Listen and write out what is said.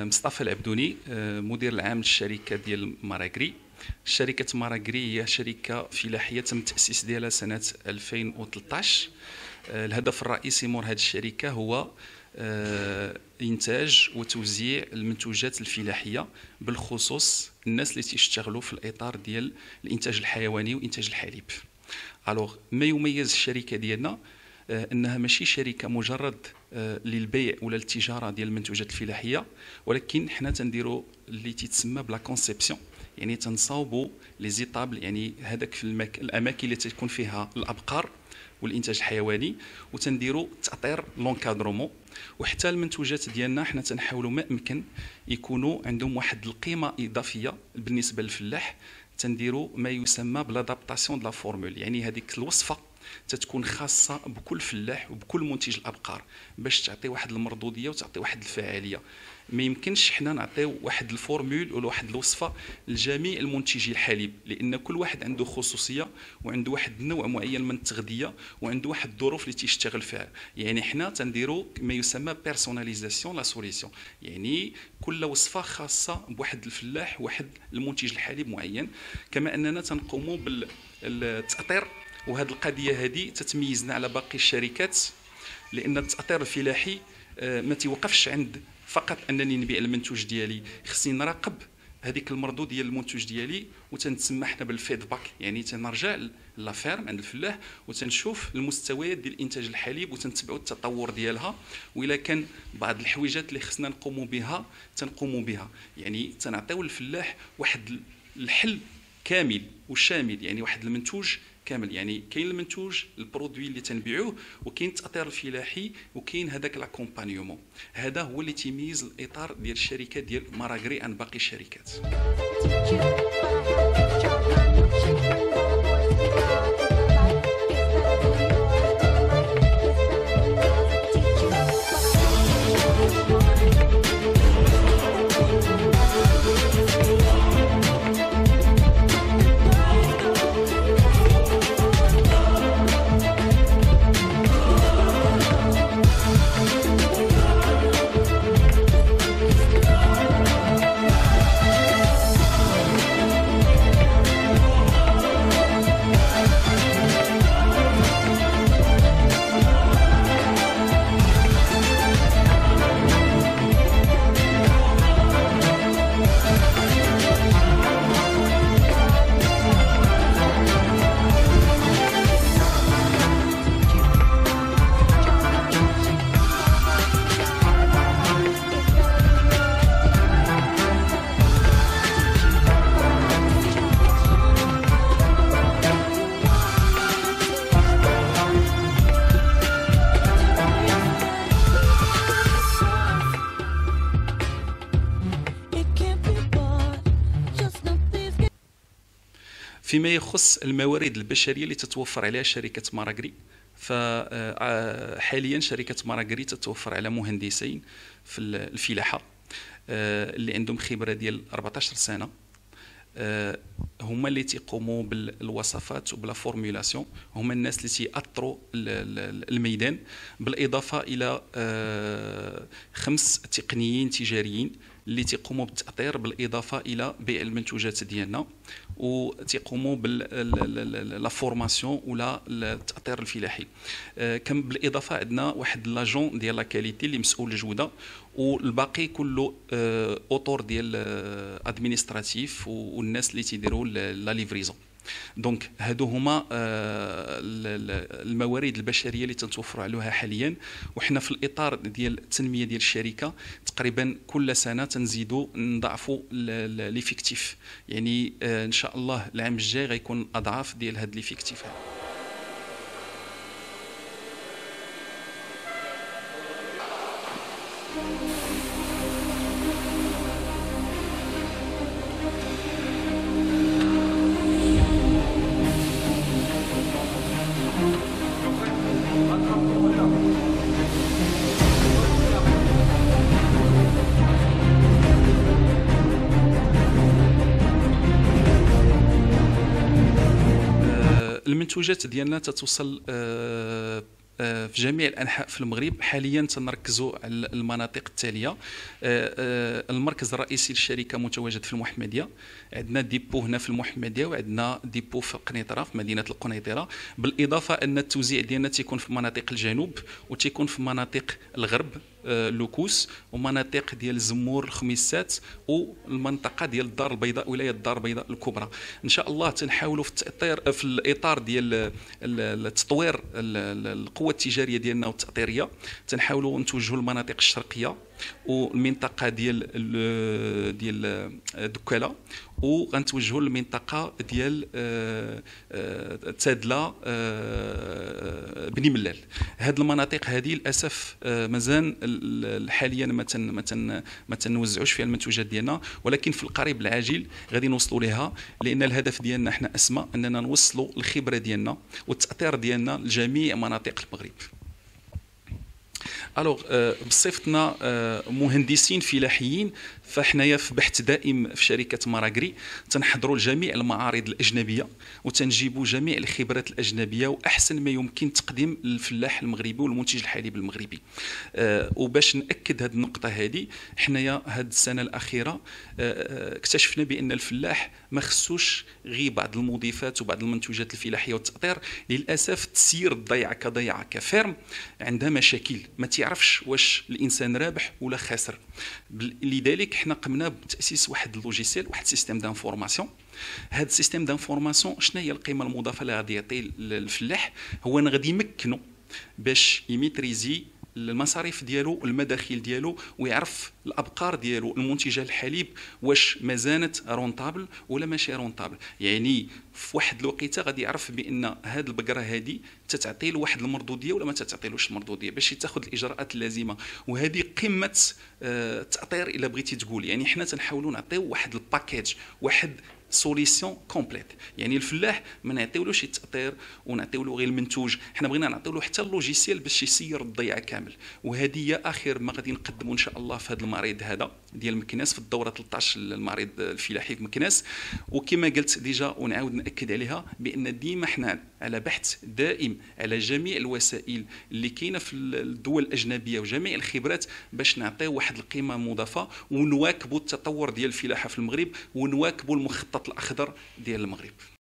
مصطفى العبدوني، مدير العام للشركه ديال ماراغري. شركه ماراغري هي شركه فلاحيه تم التاسيس ديالها سنه 2013. الهدف الرئيسي مور هذه الشركه هو انتاج وتوزيع المنتوجات الفلاحيه، بالخصوص الناس اللي تيشتغلوا في الاطار ديال الانتاج الحيواني وانتاج الحليب. الوغ ما يميز الشركه ديالنا انها ماشي شركه مجرد للبيع ولا التجاره ديال المنتوجات الفلاحيه، ولكن حنا تنديروا اللي تيتسمى بلا كونسيبسيون، يعني تنصاوبوا لي زيتابل، يعني هذاك في الاماكن اللي تكون فيها الابقار والانتاج الحيواني، وتنديروا تاطير لونكادرومون. وحتى المنتوجات ديالنا حنا تنحاولوا ما امكن يكونوا عندهم واحد القيمه اضافيه بالنسبه للفلاح. تنديروا ما يسمى بلادابتاسيون دو لا فورمول، يعني هذيك الوصفه تتكون خاصه بكل فلاح وبكل منتج الابقار باش تعطي واحد المردوديه وتعطي واحد الفعاليه. ما يمكنش حنا نعطيو واحد الفورمول ولا واحد الوصفه لجميع المنتجي الحليب، لان كل واحد عنده خصوصيه وعنده واحد النوع معين من التغذيه وعنده واحد الظروف اللي تيشتغل فيها. يعني حنا تنديروا ما يسمى بيرسوناليزاسيون لا سوليسيون، يعني كل وصفه خاصه بواحد الفلاح واحد المنتج الحليب معين. كما اننا تنقوموا بالتاطير، وهذه القضيه هذه تتميزنا على باقي الشركات، لان التاطير الفلاحي ما تيوقفش عند فقط انني نبيع المنتوج ديالي، خصني نراقب هذيك المردود ديال المنتوج ديالي، وتنسمى حنا بالفيدباك، يعني تنرجع لا فيرم عند الفلاح وتنشوف المستويات ديال الانتاج الحليب وتنتبعوا التطور ديالها، والا كان بعض الحويجات اللي خصنا نقوموا بها تنقوموا بها. يعني تنعطيو للفلاح واحد الحل كامل وشامل، يعني واحد المنتوج كامل. يعني كاين المنتوج البرودوي اللي تنبيعوه، وكاين التاطير الفلاحي، وكاين هذاك لاكومبانيومون. هذا هو اللي تيميز الاطار ديال الشركه ديال ماراغري عن باقي الشركات. فيما يخص الموارد البشريه اللي تتوفر عليها شركه ماراغري، فحاليا شركه ماراغري تتوفر على مهندسين في الفلاحه اللي عندهم خبره ديال 14 سنه، هما اللي تيقوموا بالوصفات وبلا فورمولاسيون، هما الناس اللي تيأطروا الميدان، بالاضافه الى 5 تقنيين تجاريين اللي تيقوموا بالتأطير، بالاضافه الى بيع المنتوجات ديالنا، وتيقوموا بلا فورماسيون ولا التأطير الفلاحي. كم بالاضافه عندنا واحد لاجون ديال لا كاليتي اللي مسؤول الجوده، والباقي كله اوتور ديال ادمينستراتيف والناس اللي تيديروا لا ليفريزون. دونك هادو هما الموارد البشريه اللي تنتوفروا عليها حاليا، وحنا في الاطار ديال التنميه ديال الشركه تقريبا كل سنه تنزيدوا نضاعفوا ليفيكتيف، يعني ان شاء الله العام الجاي غيكون اضعاف ديال هاد ليفيكتيف. المنتوجات ديالنا تتوصل في جميع الانحاء في المغرب. حاليا تنركزوا على المناطق التاليه. المركز الرئيسي للشركه متواجد في المحمديه، عندنا ديبو هنا في المحمديه، وعندنا ديبو في قنيطره في مدينه القنيطره، بالاضافه ان التوزيع ديالنا تيكون في مناطق الجنوب وتيكون في مناطق الغرب، لوكوس، ومناطق ديال الزمور الخميسات، والمنطقه ديال الدار البيضاء، ولايه الدار البيضاء الكبرى. ان شاء الله تنحاولوا في الاطار ديال التطوير القوه التجاريه ديالنا والتاطيريه، تنحاولوا نتوجهوا للمناطق الشرقيه والمنطقه ديال دكاله، وغنتوجهوا للمنطقه ديال تادله، بني ملال. هذه المناطق هذه للاسف مازال حاليا ما تنوزعوش فيها المنتوجات ديالنا، ولكن في القريب العاجل غادي نوصلوا لها، لان الهدف ديالنا احنا اسمى اننا نوصلوا الخبره ديالنا والتاطير ديالنا لجميع مناطق المغرب. الوغ بصفتنا مهندسين فلاحيين، فحنايا في بحث دائم في شركه ماراغري تنحضروا لجميع المعارض الاجنبيه وتنجيبوا جميع الخبرات الاجنبيه واحسن ما يمكن تقديم للفلاح المغربي والمنتج الحليب المغربي. وباش ناكد هذه النقطه هذه، حنايا هذه السنه الاخيره اكتشفنا بان الفلاح ما خصوش غير بعض المضيفات وبعض المنتوجات الفلاحيه والتاطير. للاسف تسيير الضيعه كضيعه كفيرم عندها مشاكل، ما تعرفش واش الانسان رابح ولا خاسر. لذلك حنا قمنا بتاسيس واحد اللوجيسيال، واحد سيستيم دانفورماسيون. هذا السيستيم دانفورماسيون شنو هي القيمه المضافه اللي غادي يعطي الفلاح؟ هو انا غادي يمكنه باش يميتريزي المصاريف ديالو والمداخيل ديالو، ويعرف الابقار ديالو المنتجه الحليب واش مازالت رونطابل ولا ماشي رونطابل. يعني في واحد الوقيته غادي يعرف بان هذه البقره هذه تتعطي له واحد المردوديه ولا ما تتعطيلوش المردوديه، باش يتخذ الاجراءات اللازمه. وهذه قمه التاطير الا بغيتي تقول. يعني حنا تنحاولوا نعطيو واحد الباكيج، واحد سوليسيون كومبليت. يعني الفلاح ما نعطيولوش التاطير ونعطيو له غير المنتوج، حنا بغينا نعطيو له حتى اللوجيسيال باش يسير الضيعه كامل. وهذه هي اخر ما غادي نقدموا ان شاء الله في هذا المعرض هذا ديال مكناس، في الدوره 13 المعرض الفلاحي في مكناس. وكما قلت ديجا ونعاود ناكد عليها، بان ديما حنا على بحث دائم على جميع الوسائل اللي كاينه في الدول الاجنبيه وجميع الخبرات، باش نعطيو واحد القيمه مضافه ونواكبوا التطور ديال الفلاحه في المغرب، ونواكبوا المخطط الاخضر ديال المغرب.